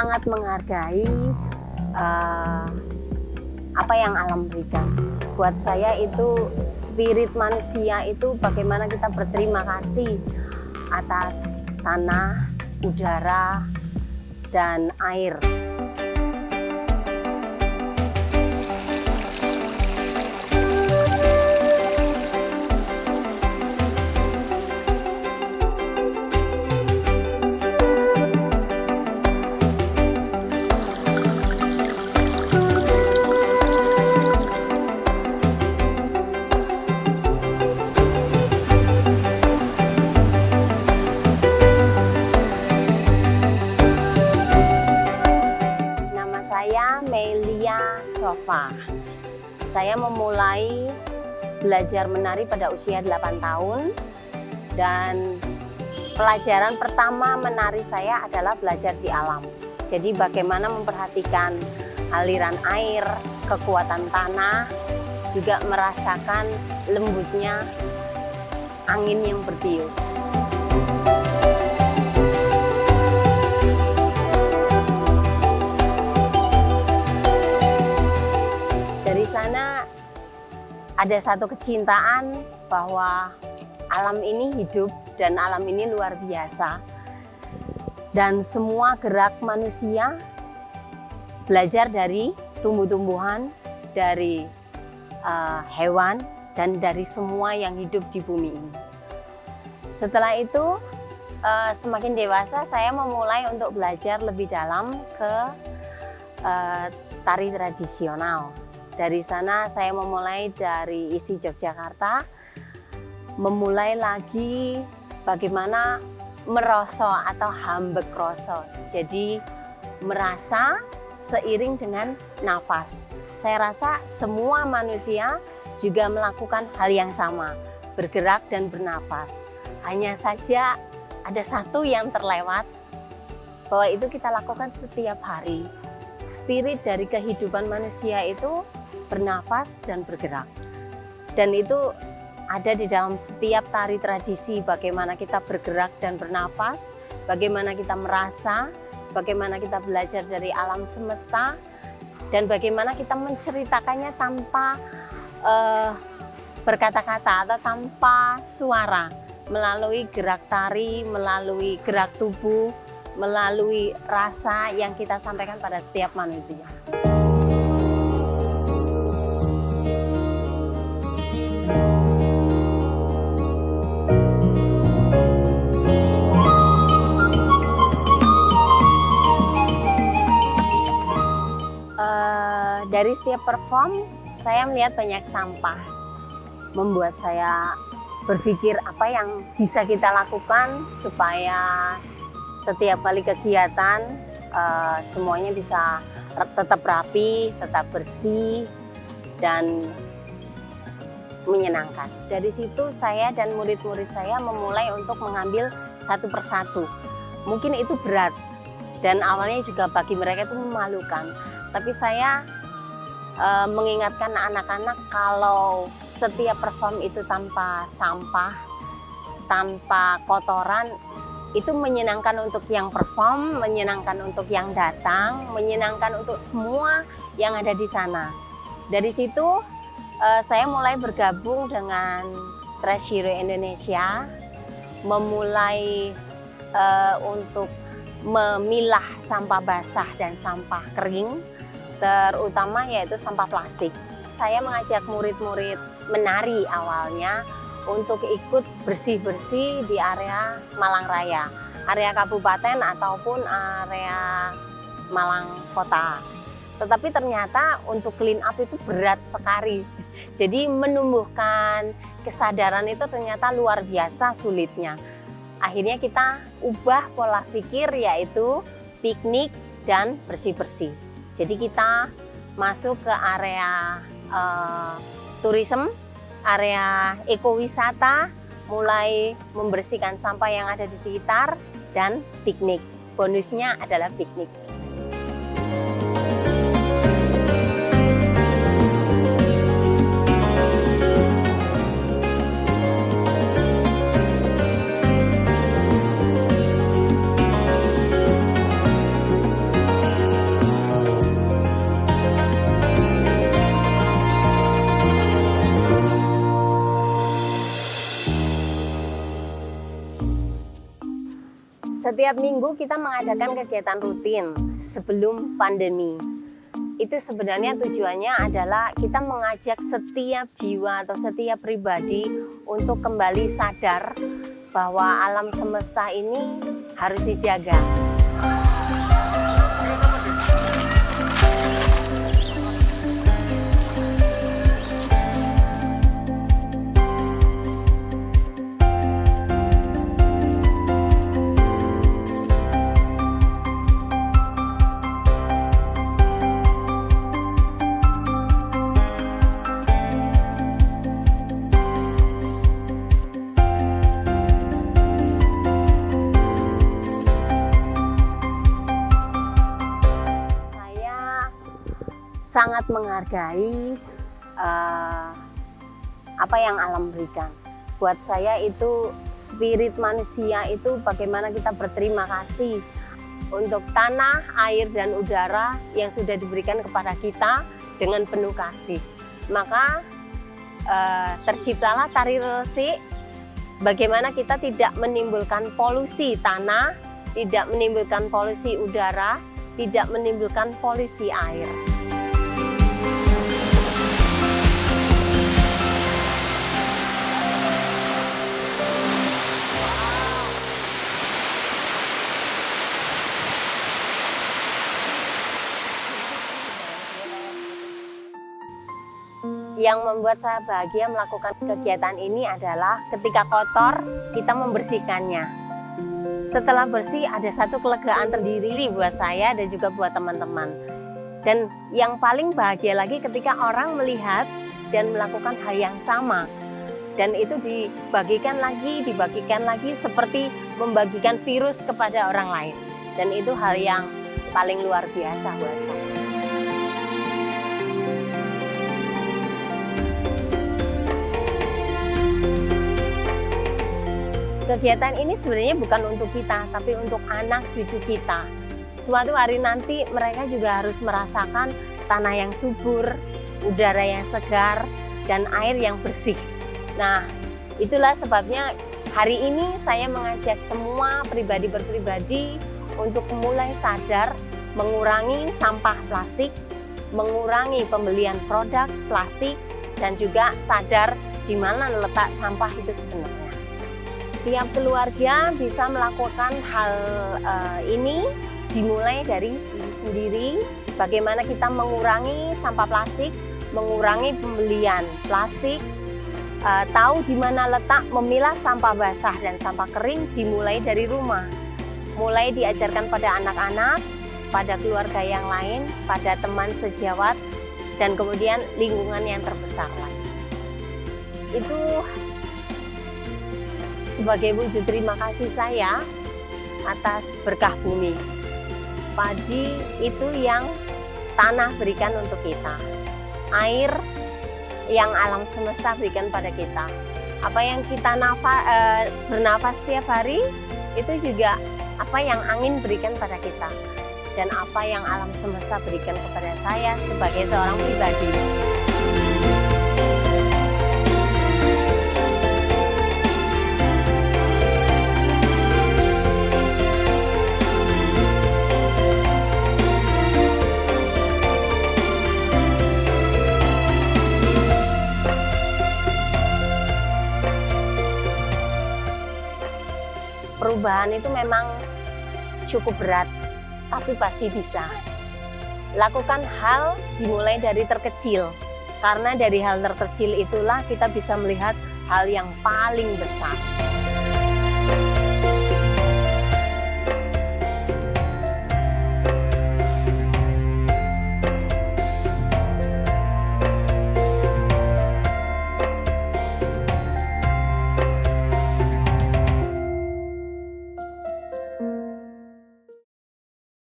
sangat menghargai apa yang alam berikan. Buat saya itu spirit manusia itu bagaimana kita berterima kasih atas tanah, udara, dan air. Saya Melia Sofa. Saya memulai belajar menari pada usia 8 tahun dan pelajaran pertama menari saya adalah belajar di alam. Jadi bagaimana memperhatikan aliran air, kekuatan tanah, juga merasakan lembutnya angin yang bertiup. Dari sana ada satu kecintaan bahwa alam ini hidup dan alam ini luar biasa. Dan semua gerak manusia belajar dari tumbuh-tumbuhan, dari hewan, dan dari semua yang hidup di bumi ini. Setelah itu semakin dewasa saya memulai untuk belajar lebih dalam ke tari tradisional. Dari sana saya memulai dari isi Yogyakarta, memulai lagi bagaimana meroso atau hambek roso. Jadi merasa seiring dengan nafas. Saya rasa semua manusia juga melakukan hal yang sama, bergerak dan bernafas. Hanya saja ada satu yang terlewat, bahwa itu kita lakukan setiap hari. Spirit dari kehidupan manusia itu bernafas dan bergerak. Dan itu ada di dalam setiap tari tradisi, bagaimana kita bergerak dan bernafas, bagaimana kita merasa, bagaimana kita belajar dari alam semesta, dan bagaimana kita menceritakannya tanpa berkata-kata atau tanpa suara, melalui gerak tari, melalui gerak tubuh, melalui rasa yang kita sampaikan pada setiap manusia. Dari setiap perform, saya melihat banyak sampah. Membuat saya berpikir apa yang bisa kita lakukan supaya setiap kali kegiatan semuanya bisa tetap rapi, tetap bersih, dan menyenangkan. Dari situ saya dan murid-murid saya memulai untuk mengambil satu persatu. Mungkin itu berat dan awalnya juga bagi mereka itu memalukan. Tapi saya mengingatkan anak-anak kalau setiap perform itu tanpa sampah, tanpa kotoran, itu menyenangkan untuk yang perform, menyenangkan untuk yang datang, menyenangkan untuk semua yang ada di sana. Dari situ saya mulai bergabung dengan Trash Hero Indonesia, memulai untuk memilah sampah basah dan sampah kering, terutama yaitu sampah plastik. Saya mengajak murid-murid menari awalnya untuk ikut bersih-bersih di area Malang Raya, area kabupaten ataupun area Malang Kota. Tetapi ternyata untuk clean up itu berat sekali. Jadi menumbuhkan kesadaran itu ternyata luar biasa sulitnya. Akhirnya kita ubah pola pikir, yaitu piknik dan bersih-bersih. Jadi kita masuk ke area tourism, area ekowisata, mulai membersihkan sampah yang ada di sekitar, dan piknik. Bonusnya adalah piknik. Setiap minggu kita mengadakan kegiatan rutin sebelum pandemi. Itu sebenarnya tujuannya adalah kita mengajak setiap jiwa atau setiap pribadi untuk kembali sadar bahwa alam semesta ini harus dijaga. Sangat menghargai apa yang alam berikan. Buat saya itu spirit manusia itu bagaimana kita berterima kasih untuk tanah, air, dan udara yang sudah diberikan kepada kita dengan penuh kasih. Maka terciptalah tari resik, bagaimana kita tidak menimbulkan polusi tanah, tidak menimbulkan polusi udara, tidak menimbulkan polusi air. Yang membuat saya bahagia melakukan kegiatan ini adalah ketika kotor, kita membersihkannya. Setelah bersih, ada satu kelegaan tersendiri buat saya dan juga buat teman-teman. Dan yang paling bahagia lagi ketika orang melihat dan melakukan hal yang sama. Dan itu dibagikan lagi seperti membagikan virus kepada orang lain. Dan itu hal yang paling luar biasa buat saya. Kegiatan ini sebenarnya bukan untuk kita, tapi untuk anak cucu kita. Suatu hari nanti mereka juga harus merasakan tanah yang subur, udara yang segar, dan air yang bersih. Nah, itulah sebabnya hari ini saya mengajak semua pribadi per pribadi untuk mulai sadar mengurangi sampah plastik, mengurangi pembelian produk plastik, dan juga sadar di mana letak sampah itu sebenarnya. Tiap keluarga bisa melakukan hal ini dimulai dari diri sendiri. Bagaimana kita mengurangi sampah plastik, mengurangi pembelian plastik, tahu di mana letak memilah sampah basah dan sampah kering dimulai dari rumah. Mulai diajarkan pada anak-anak, pada keluarga yang lain, pada teman sejawat, dan kemudian lingkungan yang terbesar lagi. Itu sebagai wujud terima kasih saya atas berkah bumi. Padi itu yang tanah berikan untuk kita. Air yang alam semesta berikan pada kita. Apa yang kita bernafas setiap hari, itu juga apa yang angin berikan pada kita. Dan apa yang alam semesta berikan kepada saya sebagai seorang pribadi. Perubahan itu memang cukup berat, tapi pasti bisa. Lakukan hal dimulai dari terkecil, karena dari hal terkecil itulah kita bisa melihat hal yang paling besar.